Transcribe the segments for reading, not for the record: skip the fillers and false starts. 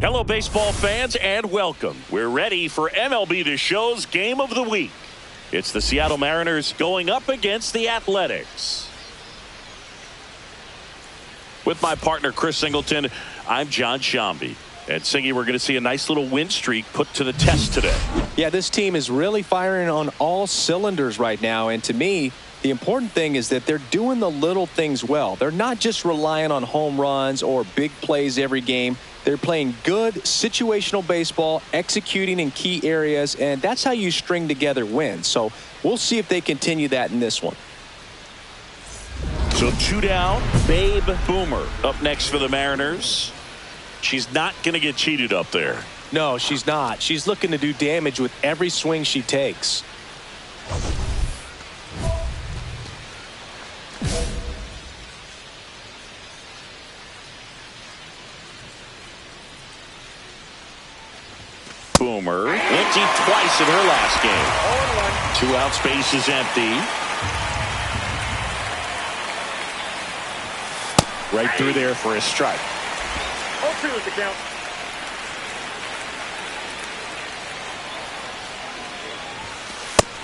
Hello, baseball fans, and welcome. We're ready for MLB The Show's Game of the Week. It's the Seattle Mariners going up against the Athletics. With my partner, Chris Singleton, I'm John Shambi. And Singy, we're going to see a nice little win streak put to the test today. Yeah, this team is really firing on all cylinders right now. And to me, the important thing is that they're doing the little things well. They're not just relying on home runs or big plays every game. They're playing good situational baseball, executing in key areas, and that's how you string together wins. So we'll see if they continue that in this one. So 2 down, Babe Boomer up next for the Mariners. She's not going to get cheated up there. No, she's not. She's looking to do damage with every swing she takes. Boomer empty twice in her last game. 2 out, space is empty. Right through there for a strike. 0-2 is the count.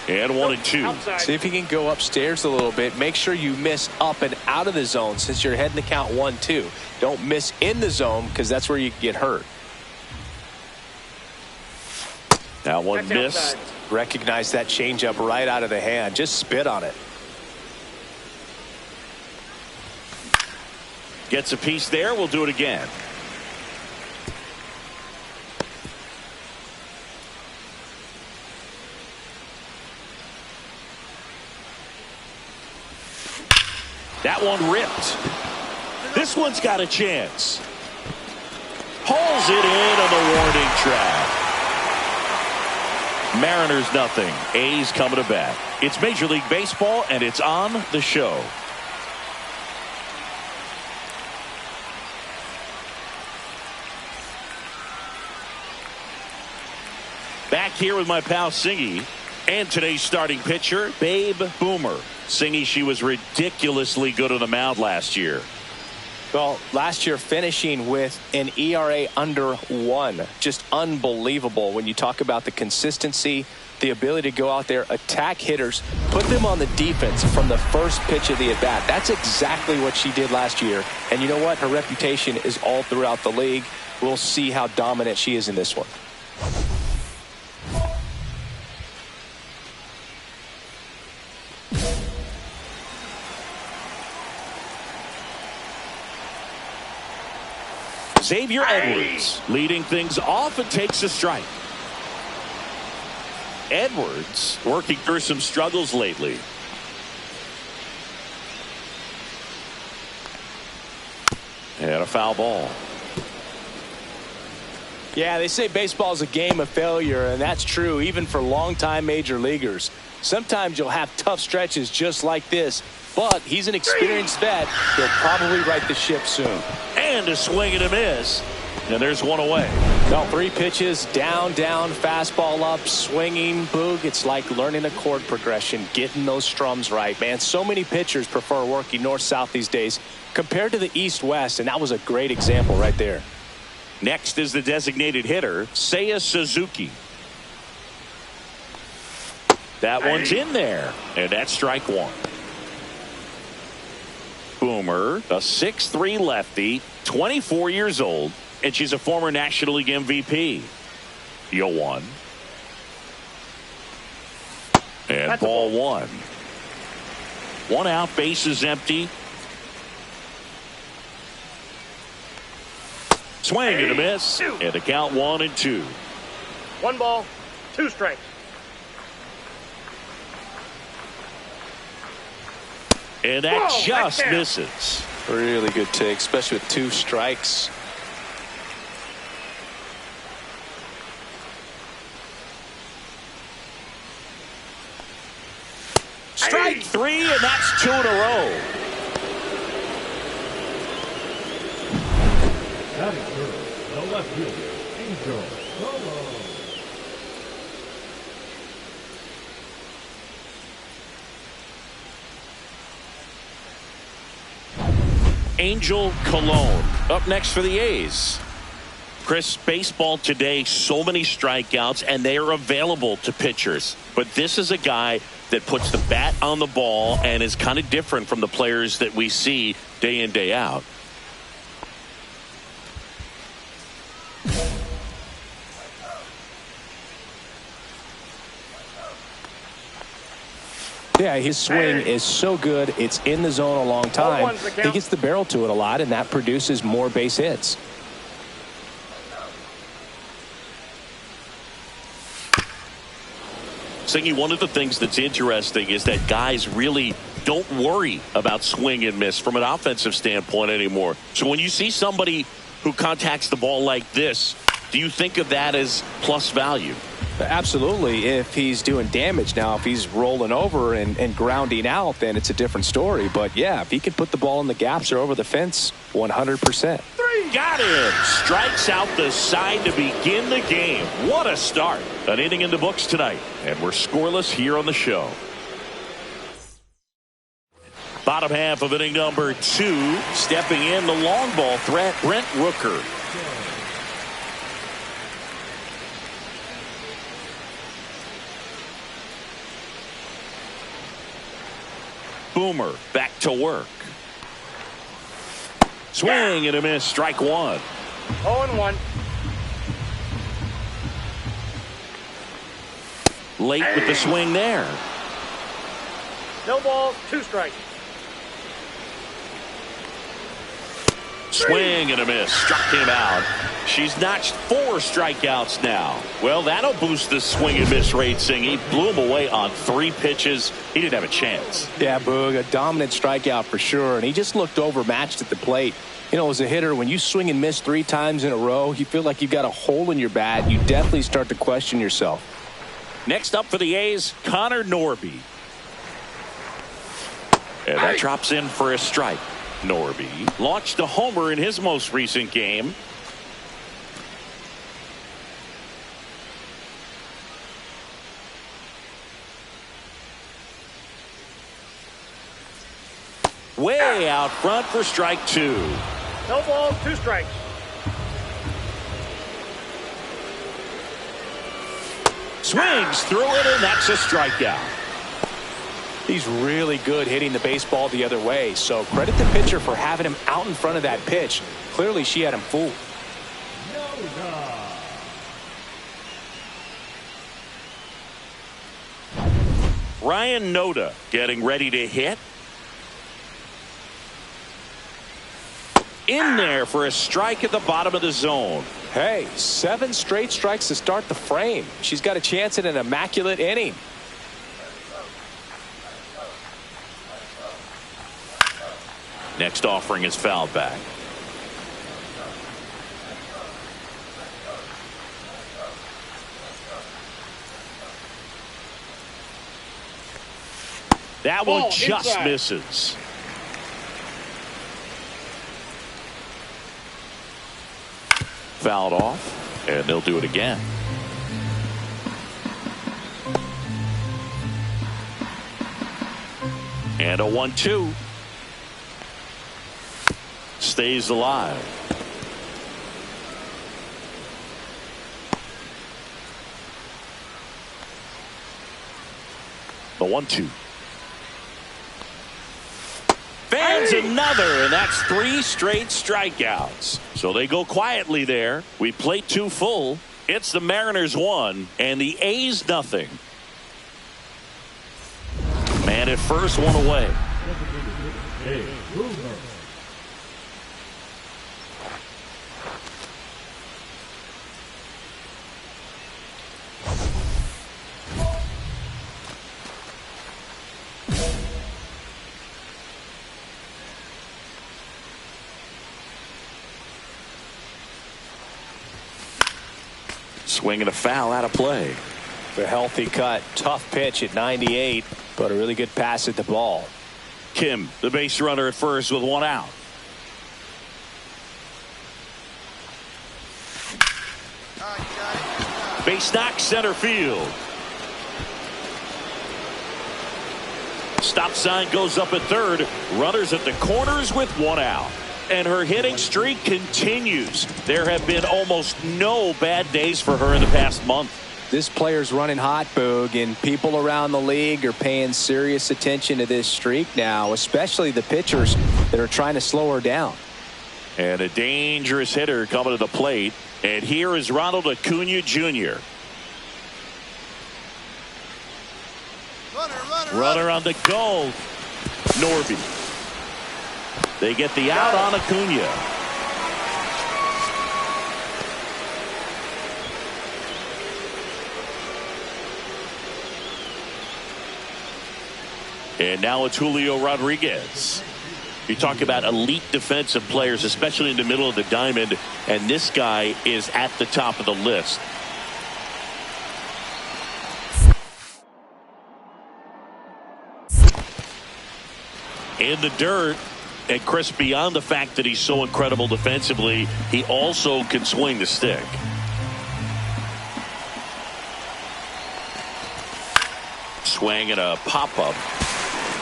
And 1-2. Outside. See if you can go upstairs a little bit. Make sure you miss up and out of the zone since you're heading to count 1-2. Don't miss in the zone because that's where you get hurt. That one That's missed. outside. Recognize that changeup right out of the hand. Just spit on it. Gets a piece there. We'll do it again. That one ripped. This one's got a chance. Pulls it in on the warning track. Mariners nothing. A's coming to bat. It's Major League Baseball, and it's on the show. Back here with my pal Singy and today's starting pitcher, Babe Boomer. Singy, she was ridiculously good on the mound last year. Well, last year finishing with an ERA under 1. Just unbelievable when you talk about the consistency, the ability to go out there, attack hitters, put them on the defense from the first pitch of the at-bat. That's exactly what she did last year. And you know what? Her reputation is all throughout the league. We'll see how dominant she is in this one. Xavier Edwards leading things off and takes a strike. Edwards working through some struggles lately. And a foul ball. Yeah, they say baseball is a game of failure, and that's true even for longtime major leaguers. Sometimes you'll have tough stretches just like this, but he's an experienced vet. He'll probably right the ship soon. And a swing and a miss. And there's one away. Now 3 pitches, down, fastball up, swinging, boog. It's like learning a chord progression, getting those strums right, man. So many pitchers prefer working north-south these days compared to the east-west, and that was a great example right there. Next is the designated hitter, Seiya Suzuki. That one's in there. And that's strike 1. Boomer, a 6'3" lefty, 24 years old, and she's a former National League MVP. 0-1. And That's ball 1. 1 out, base is empty. Swing and a miss. And the count 1-2. 1 ball, 2 strikes. And that Whoa, just that's down. misses. Really good take, especially with 2 strikes. Strike 3, and that's 2 in a row. Batting first, the left fielder, Angel Solo. Angel Cologne up next for the A's. Chris, baseball today, so many strikeouts, and they are available to pitchers. But this is a guy that puts the bat on the ball and is kind of different from the players that we see day in, day out. Yeah, his swing is so good. It's in the zone a long time. He gets the barrel to it a lot, and that produces more base hits. Singy, one of the things that's interesting is that guys really don't worry about swing and miss from an offensive standpoint anymore. So when you see somebody who contacts the ball like this, do you think of that as plus value? Absolutely, if he's doing damage. Now, if he's rolling over and grounding out, then it's a different story. But, yeah, if he can put the ball in the gaps or over the fence, 100%. Got him. Strikes out the side to begin the game. What a start. An inning in the books tonight, and we're scoreless here on the show. Bottom half of inning number 2. Stepping in, the long ball threat, Brent Rooker. Boomer back to work. Swing and a miss. Strike one. 0-1. Late with the swing there. No balls, 2 strikes. Swing and a miss. Struck him out. She's notched 4 strikeouts now. Well, that'll boost the swing and miss rate, Singh. He blew him away on 3 pitches. He didn't have a chance. Yeah, Boog, a dominant strikeout for sure. And he just looked overmatched at the plate. You know, as a hitter, when you swing and miss 3 times in a row, you feel like you've got a hole in your bat. You definitely start to question yourself. Next up for the A's, Connor Norby. And that drops in for a strike. Norby launched a homer in his most recent game. Way out front for strike 2. No balls, 2 strikes. Swings through it, and that's a strikeout. He's really good hitting the baseball the other way, so credit the pitcher for having him out in front of that pitch. Clearly, she had him fooled. Ryan Noda getting ready to hit. In there for a strike at the bottom of the zone. Hey, 7 straight strikes to start the frame. She's got a chance at an immaculate inning. Next offering is fouled back. That one just misses. Fouled off, and they'll do it again. And a 1-2. Stays alive. The 1-2. Fans another, and that's 3 straight strikeouts. So they go quietly there. We play 2 full. It's the Mariners 1 and the A's nothing. Man at first, 1 away. Swing and a foul out of play. A healthy cut. Tough pitch at 98, but a really good pass at the ball. Kim, the base runner at first with 1 out. Base knock center field. Stop sign goes up at third. Runners at the corners with 1 out. and her hitting streak continues. There have been almost no bad days for her in the past month. This player's running hot, Boog, and people around the league are paying serious attention to this streak now, especially the pitchers that are trying to slow her down. And a dangerous hitter coming to the plate. And here is Ronald Acuna Jr. Runner on the go. Norby. They get the out on Acuna. And now it's Julio Rodriguez. You talk about elite defensive players, especially in the middle of the diamond, and this guy is at the top of the list. In the dirt, and Chris, beyond the fact that he's so incredible defensively, he also can swing the stick. Swing and a pop-up.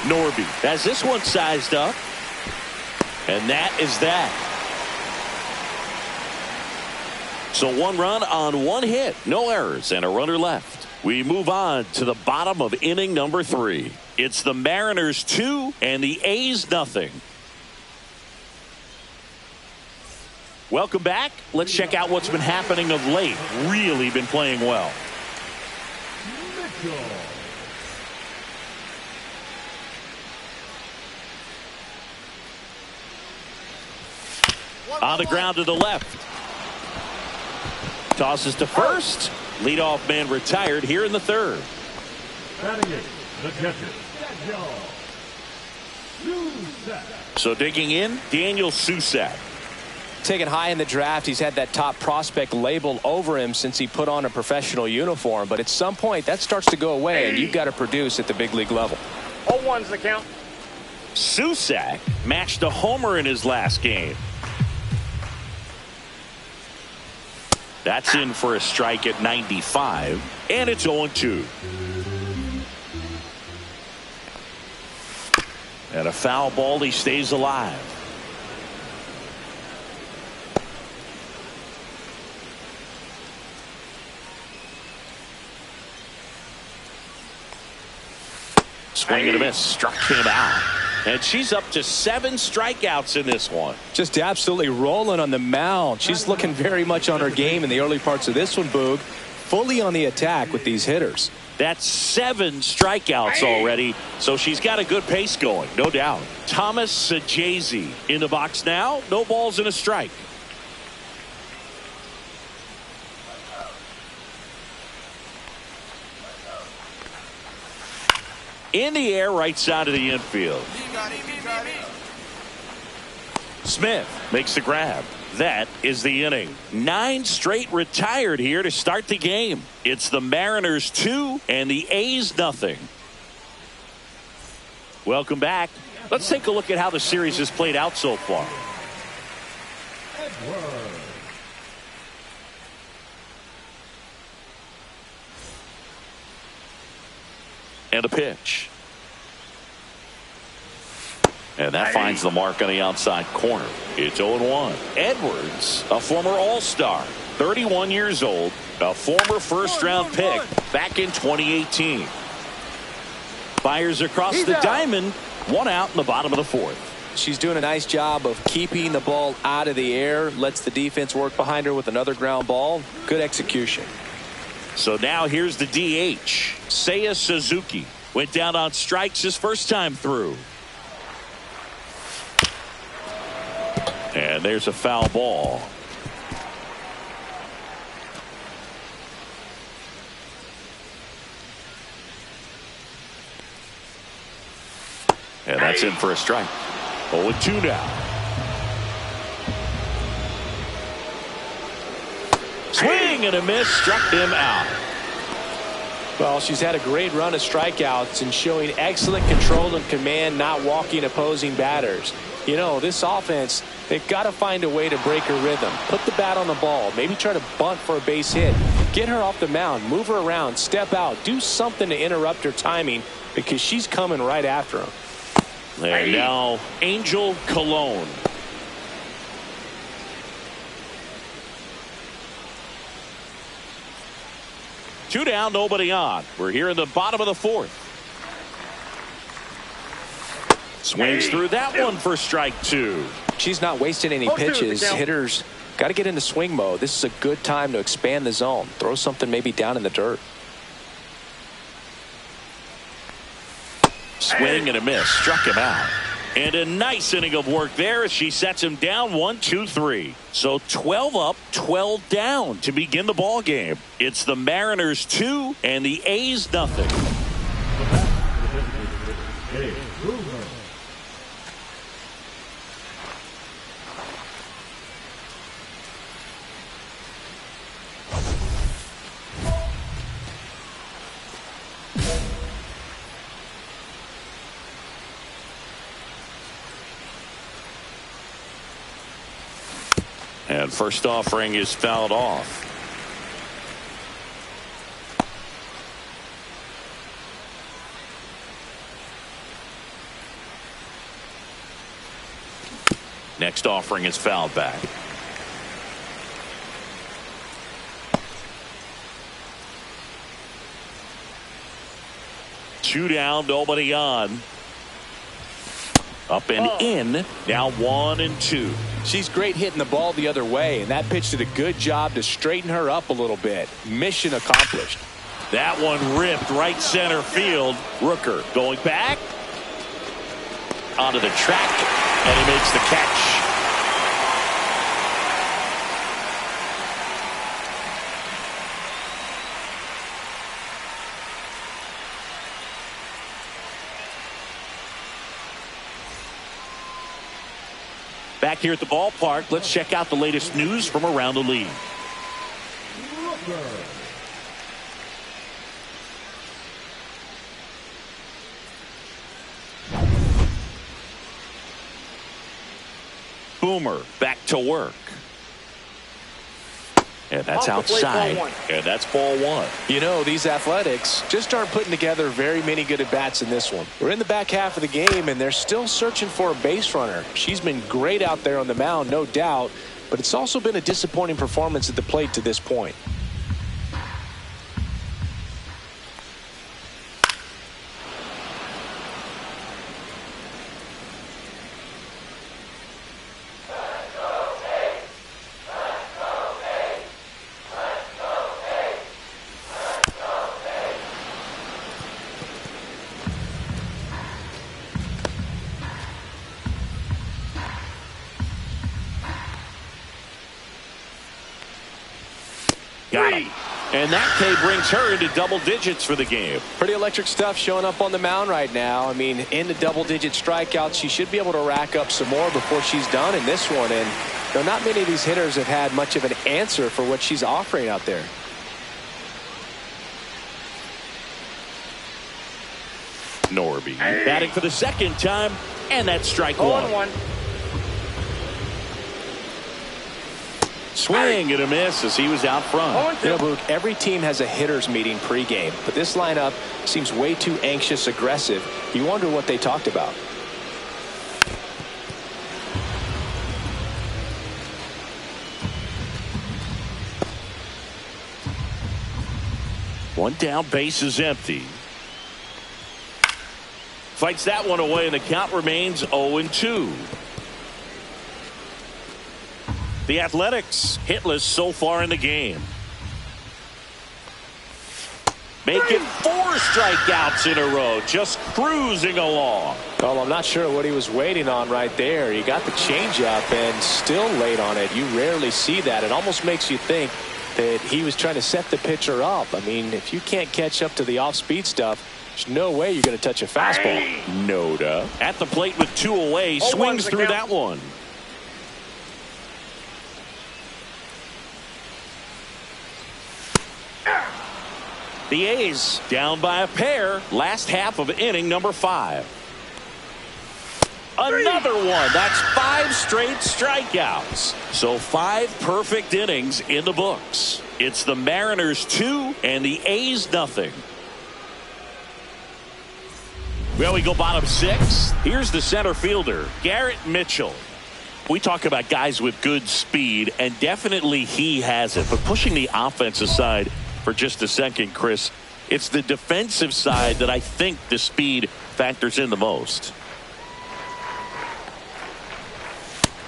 Norby has this one sized up. And that is that. So 1 run on 1 hit, no errors, and a runner left. We move on to the bottom of inning number 3. It's the Mariners 2 and the A's nothing. Welcome back. Let's check out what's been happening of late. Really been playing well. On the ground to the left. Tosses to first. Leadoff man retired here in the 3rd. So digging in, Daniel Susac. Taken high in the draft, he's had that top prospect label over him since he put on a professional uniform. But at some point, that starts to go away, and you've got to produce at the big league level. 0-1's the count. Susac matched a homer in his last game. That's in for a strike at 95, and it's 0-2. And a foul ball, he stays alive. Swing and a miss, struck him out. And she's up to 7 strikeouts in this one. Just absolutely rolling on the mound. She's looking very much on her game in the early parts of this one, Boog. Fully on the attack with these hitters. That's 7 strikeouts already, so she's got a good pace going, no doubt. Thomas Sajazi in the box now. No balls and a strike. In the air, right side of the infield. Smith makes the grab. That is the inning. 9 straight retired here to start the game. It's the Mariners 2 and the A's nothing. Welcome back. Let's take a look at how the series has played out so far. And a pitch. And that finds the mark on the outside corner. It's 0-1. Edwards, a former All-Star, 31 years old, a former first-round pick back in 2018. Fires across the diamond, 1 out in the bottom of the 4th. She's doing a nice job of keeping the ball out of the air, lets the defense work behind her with another ground ball. Good execution. So now here's the DH. Seiya Suzuki went down on strikes his first time through. And there's a foul ball. And that's in for a strike. 0-2 now. Swing and a miss, struck him out. Well, she's had a great run of strikeouts and showing excellent control and command, not walking opposing batters. You know, this offense, they've got to find a way to break her rhythm. Put the bat on the ball. Maybe try to bunt for a base hit. Get her off the mound. Move her around. Step out. Do something to interrupt her timing because she's coming right after him. And now Angel Colon. Two down, nobody on. We're here in the bottom of the fourth. Swings through that one for strike two. She's not wasting any pitches. Hitters got to get into swing mode. This is a good time to expand the zone. Throw something maybe down in the dirt. Swing and a miss. Struck him out. And a nice inning of work there as she sets him down 1, 2, 3. So 12 up, 12 down to begin the ball game. It's the Mariners 2 and the A's nothing. And first offering is fouled off. Next offering is fouled back. Two down, nobody on. Up and in. Now 1 and 2. She's great hitting the ball the other way, and that pitch did a good job to straighten her up a little bit. Mission accomplished. That one ripped right center field. Rooker going back onto the track, and he makes the catch. Back here at the ballpark, let's check out the latest news from around the league. Boomer back to work. And that's outside. And that's ball one. You know, these Athletics just aren't putting together very many good at-bats in this one. We're in the back half of the game, and they're still searching for a base runner. She's been great out there on the mound, no doubt, but it's also been a disappointing performance at the plate to this point. Got him. And that K brings her into double digits for the game. Pretty electric stuff showing up on the mound right now. I mean, in the double-digit strikeouts, she should be able to rack up some more before she's done in this one. And not many of these hitters have had much of an answer for what she's offering out there. Norby batting for the second time, and that's strike one. 0-1. Swing and a miss as he was out front. You know, Luke, every team has a hitters meeting pregame, but this lineup seems way too anxious, aggressive. You wonder what they talked about. One down, base is empty. Fights that one away, and the count remains 0-2. The Athletics hitless so far in the game. Making 4 strikeouts in a row, just cruising along. Well, I'm not sure what he was waiting on right there. He got the changeup and still late on it. You rarely see that. It almost makes you think that he was trying to set the pitcher up. I mean, if you can't catch up to the off-speed stuff, there's no way you're going to touch a fastball. Noda at the plate with 2 away, swings through that one. The A's down by a pair. Last half of inning number 5. Another one. That's 5 straight strikeouts. So 5 perfect innings in the books. It's the Mariners 2 and the A's nothing. Well, we go bottom 6. Here's the center fielder, Garrett Mitchell. We talk about guys with good speed, and definitely he has it. But pushing the offense aside, for just a second, Chris. It's the defensive side that I think the speed factors in the most.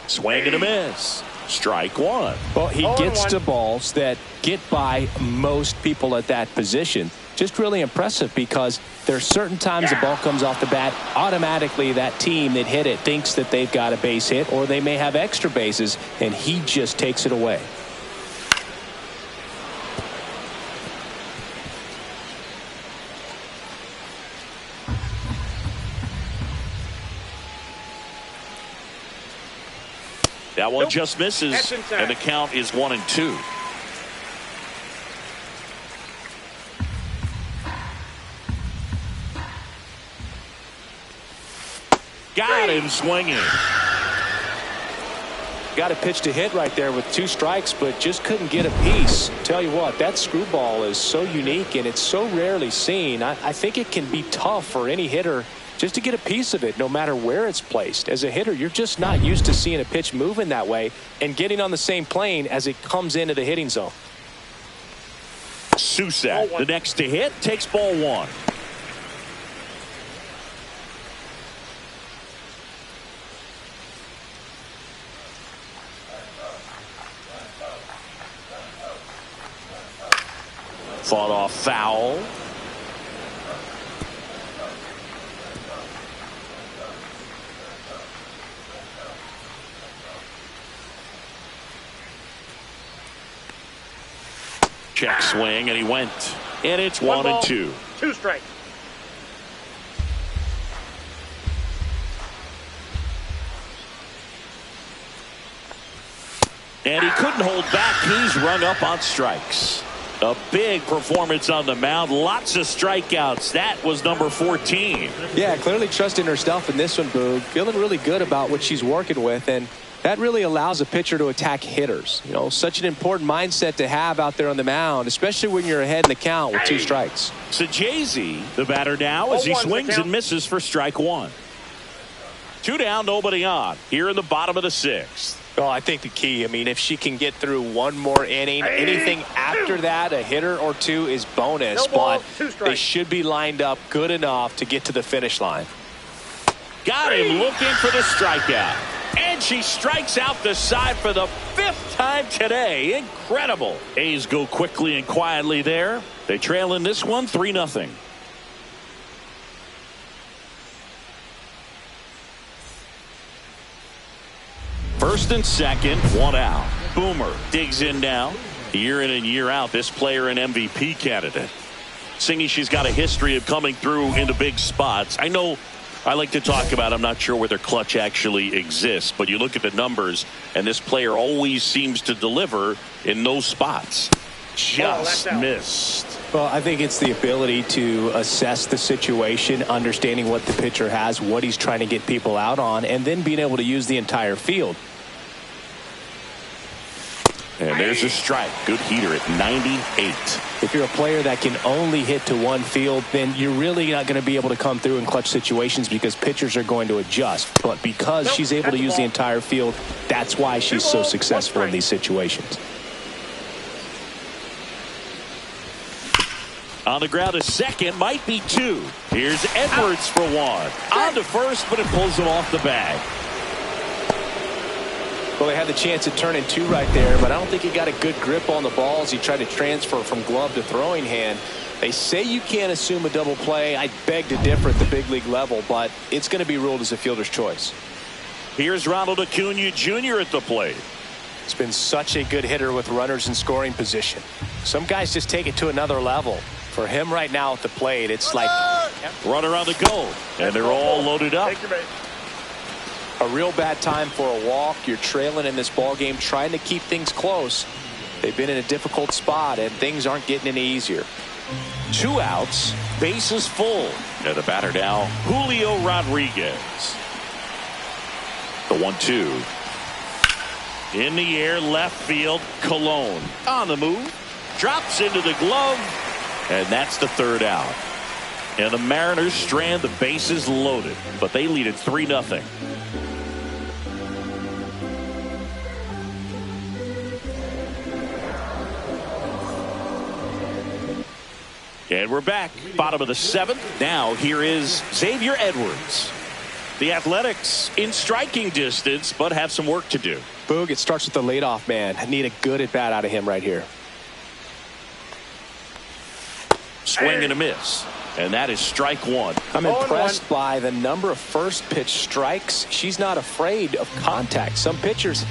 Swing and a miss. Strike one. Well, he gets to balls that get by most people at that position. Just really impressive because there are certain times the ball comes off the bat, automatically that team that hit it thinks that they've got a base hit or they may have extra bases, and he just takes it away. That one just misses, and the count is 1-2. Got him swinging. Got a pitch to hit right there with 2 strikes, but just couldn't get a piece. Tell you what, that screwball is so unique and it's so rarely seen. I think it can be tough for any hitter just to get a piece of it, no matter where it's placed. As a hitter, you're just not used to seeing a pitch moving that way and getting on the same plane as it comes into the hitting zone. Susak, the next to hit, takes ball 1. Fought off foul. Check swing, and he went. And it's 1-2. 2 strikes. And he couldn't hold back. He's rung up on strikes. A big performance on the mound. Lots of strikeouts. That was number 14. Yeah, clearly trusting herself in this one, Boog. Feeling really good about what she's working with, and that really allows a pitcher to attack hitters. You know, such an important mindset to have out there on the mound, especially when you're ahead in the count with 2 strikes. Sajazi, the batter now, as he swings and misses for strike 1. 2 down, nobody on. Here in the bottom of the 6th. Well, I think the key, I mean, if she can get through one more inning, anything after that, a hitter or 2 is bonus, but they should be lined up good enough to get to the finish line. Got him looking for the strikeout. And she strikes out the side for the 5th time today. Incredible. A's go quickly and quietly there. They trail in this one 3-0. First and second, 1 out. Boomer digs in now. Year in and year out, this player an MVP candidate. Singy, she's got a history of coming through into big spots. I know I like to talk about, I'm not sure whether clutch actually exists, but you look at the numbers, and this player always seems to deliver in those spots. Just missed. Well, I think it's the ability to assess the situation, understanding what the pitcher has, what he's trying to get people out on, and then being able to use the entire field. And there's a strike. Good heater at 98. If you're a player that can only hit to one field, then you're really not going to be able to come through in clutch situations because pitchers are going to adjust. But because she's able to use the entire field, that's why she's so successful in these situations. On the ground, a second, might be 2. Here's Edwards for 1. On to first, but it pulls him off the bag. Well, they had the chance at turning 2 right there, but I don't think he got a good grip on the ball as he tried to transfer from glove to throwing hand. They say you can't assume a double play. I beg to differ at the big league level, but it's going to be ruled as a fielder's choice. Here's Ronald Acuna Jr. at the plate. It's been such a good hitter with runners in scoring position. Some guys just take it to another level. For him right now at the plate, it's like runner on the go, and they're all loaded up. A real bad time for a walk. You're trailing in this ball game, trying to keep things close. They've been in a difficult spot, and things aren't getting any easier. 2 outs, bases full. And the batter now, Julio Rodriguez. The 1-2. In the air, left field, Colon. On the move, drops into the glove, and that's the 3rd out. And the Mariners strand the bases loaded, but they lead it 3-0. And we're back. Bottom of the 7th. Now here is Xavier Edwards. The Athletics in striking distance, but have some work to do. Boog, it starts with the leadoff man. I need a good at bat out of him right here. Swing and a miss. And that is strike 1. I'm impressed by the number of first pitch strikes. She's not afraid of contact. Some pitchers,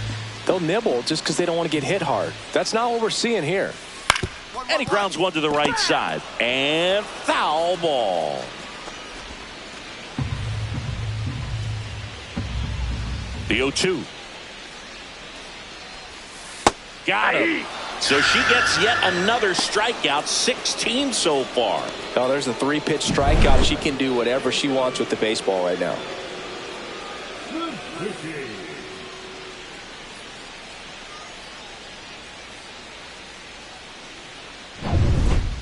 they'll nibble just because they don't want to get hit hard. That's not what we're seeing here. And he grounds one to the right side. And foul ball. The 0-2. Got him. So she gets yet another strikeout, 16 so far. Oh, there's a 3-pitch strikeout. She can do whatever she wants with the baseball right now.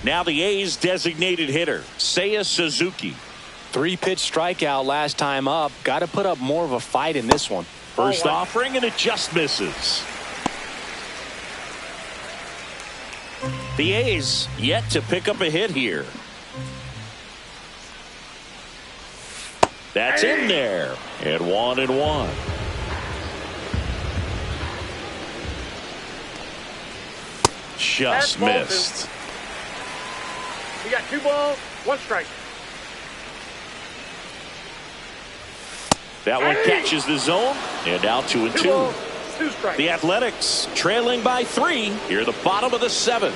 Now the A's designated hitter, Seiya Suzuki. 3-pitch strikeout last time up. Got to put up more of a fight in this one. First offering, and it just misses. The A's yet to pick up a hit here. That's in there. And 1-1. Just missed. We got 2 balls, 1 strike. That one catches the zone, and now 2-2. 2 balls, 2 strikes. The Athletics trailing by 3 here at the bottom of the 7th.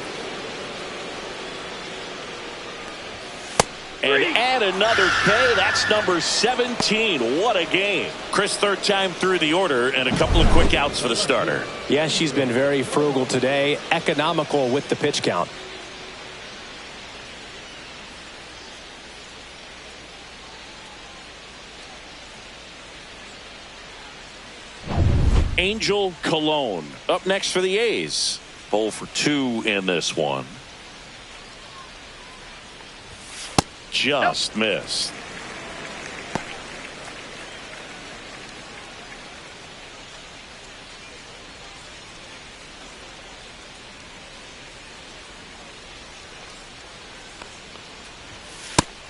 And add another K. That's number 17. What a game. Chris, 3rd time through the order, and a couple of quick outs for the starter. Yeah, she's been very frugal today. Economical with the pitch count. Angel Cologne up next for the A's. 0 for 2 in this one. Just missed.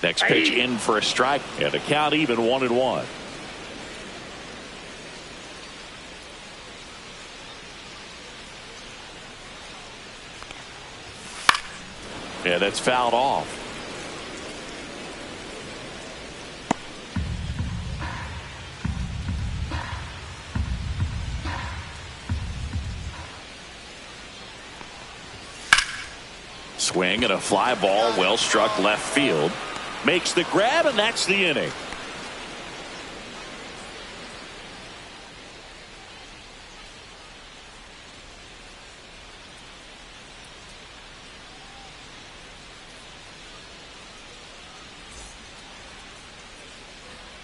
Next pitch in for a strike, and a count even 1-1. And it's fouled off. Swing and a fly ball, well struck left field. Makes the grab, and that's the inning.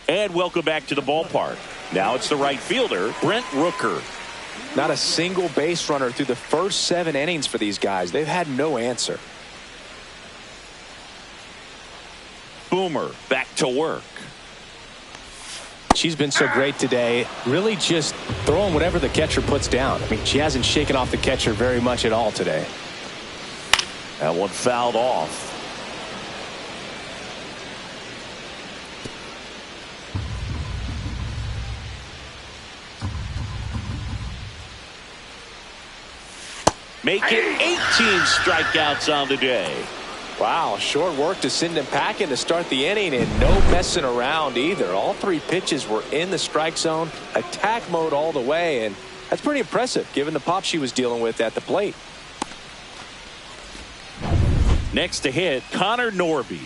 And welcome back to the ballpark. Now it's the right fielder, Brent Rooker. Not a single base runner through the first 7 innings for these guys. They've had no answer. Boomer back to work. She's been so great today. Really just throwing whatever the catcher puts down. I mean, she hasn't shaken off the catcher very much at all today. That one fouled off. Making 18 strikeouts on the day. Wow, short work to send him packing to start the inning, and no messing around either. All 3 pitches were in the strike zone, attack mode all the way, and that's pretty impressive given the pop she was dealing with at the plate. Next to hit, Connor Norby.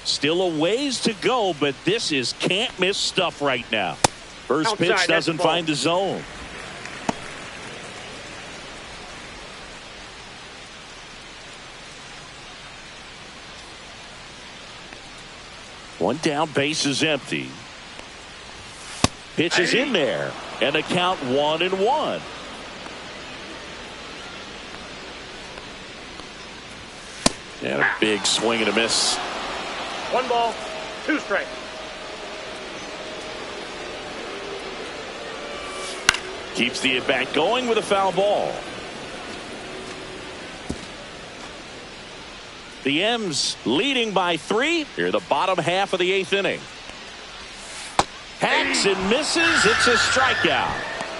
Still a ways to go, but this is can't miss stuff right now. First Outside, pitch doesn't find the zone. One down, base is empty. Pitch is in there, and the count 1-1. And a big swing and a miss. 1 ball, 2 strikes. Keeps the at-bat going with a foul ball. The M's leading by 3 here, the bottom half of the 8th inning. Hacks and misses. It's a strikeout.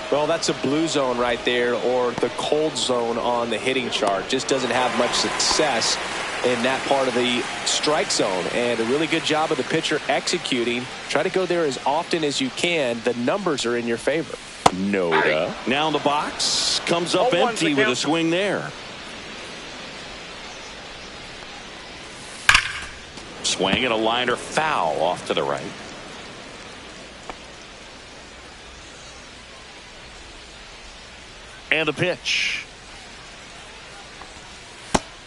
Well, that's a blue zone right there, or the cold zone on the hitting chart. Just doesn't have much success in that part of the strike zone, and a really good job of the pitcher executing. Try to go there as often as you can. The numbers are in your favor. Noda now in the box, comes up empty with a swing there. Swing and a liner foul off to the right. And the pitch.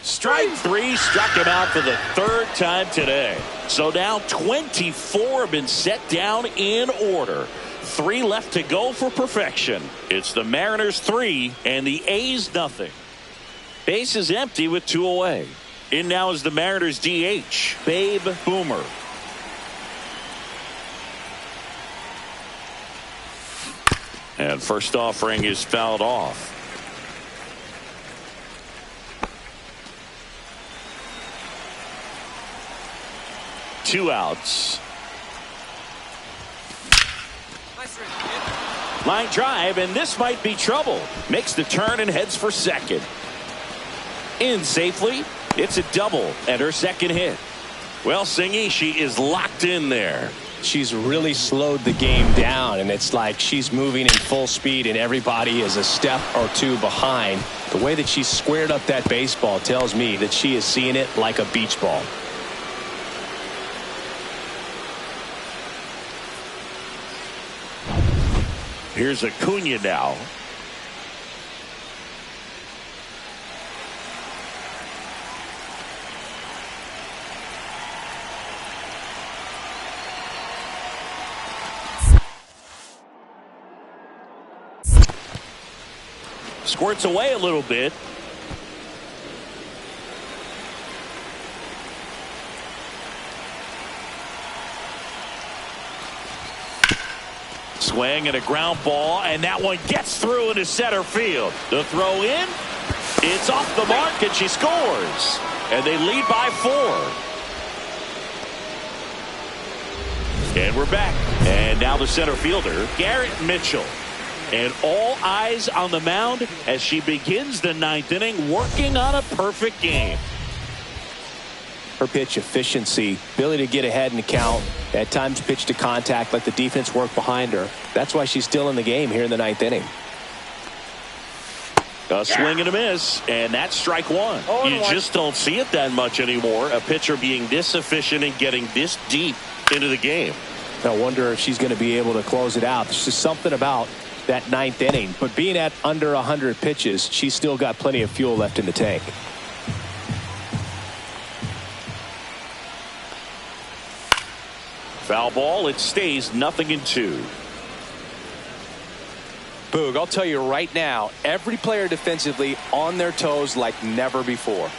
Strike 3, struck him out for the 3rd time today. So now 24 have been set down in order. 3 left to go for perfection. It's the Mariners 3 and the A's nothing. Base is empty with 2 away. In now is the Mariners DH, Babe Boomer. And first offering is fouled off. Two outs. Line drive, and this might be trouble. Makes the turn and heads for second. In safely. It's a double and her second hit. Well, Singy, she is locked in there. She's really slowed the game down, and it's like she's moving in full speed and everybody is a step or 2 behind. The way that she squared up that baseball tells me that she is seeing it like a beach ball. Here's Acuna now. Squirts away a little bit. Swing and a ground ball, and that one gets through into center field. The throw in, it's off the mark, and she scores. And they lead by 4. And we're back. And now the center fielder, Garrett Mitchell. And all eyes on the mound as she begins the 9th inning, working on a perfect game. Her pitch efficiency, ability to get ahead in the count, at times pitch to contact, let the defense work behind her. That's why she's still in the game here in the 9th inning. A swing and a miss, and that's strike 1. You just don't see it that much anymore. A pitcher being this efficient and getting this deep into the game. I wonder if she's going to be able to close it out. There's just something about that 9th inning, but being at under 100 pitches, she's still got plenty of fuel left in the tank. Foul ball, it stays 0-2. Boog, I'll tell you right now, every player defensively on their toes like never before.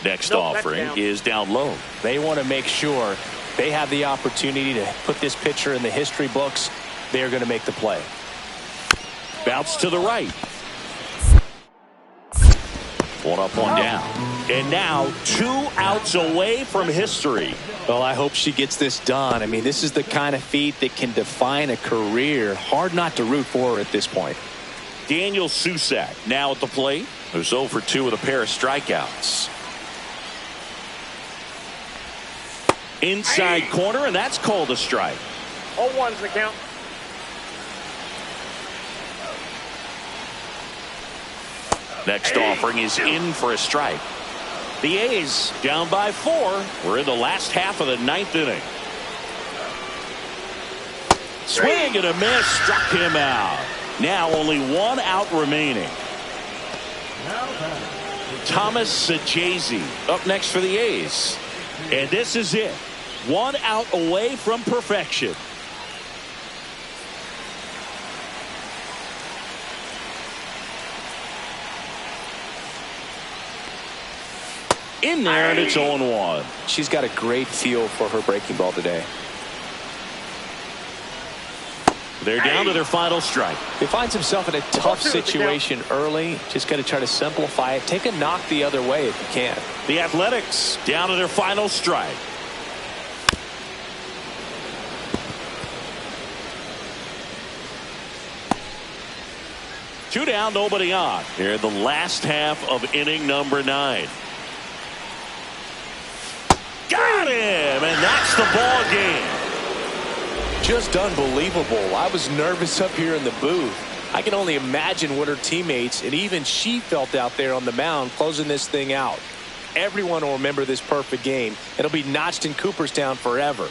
Next offering is down low. They want to make sure they have the opportunity to put this pitcher in the history books. They are going to make the play. Bounce to the right. One up, one down. And now 2 outs away from history. Well, I hope she gets this done. I mean, this is the kind of feat that can define a career. Hard not to root for her at this point. Daniel Susac now at the plate. Who's 0 for 2 with a pair of strikeouts. Inside corner, and that's called a strike. 0-1's the count. Next offering is in for a strike. The A's down by 4. We're in the last half of the 9th inning. Swing and a miss, struck him out. Now only 1 out remaining. Thomas Sajazi up next for the A's. And this is it. 1 out away from perfection. In there, and it's 0-1. She's got a great feel for her breaking ball today. They're down to their final strike. He finds himself in a tough situation early. Just got to try to simplify it. Take a knock the other way if you can. The Athletics down to their final strike. Two down, nobody on. Here in the last half of inning number 9. Got him, and that's the ball game. Just unbelievable. I was nervous up here in the booth. I can only imagine what her teammates and even she felt out there on the mound closing this thing out. Everyone will remember this perfect game. It'll be notched in Cooperstown forever.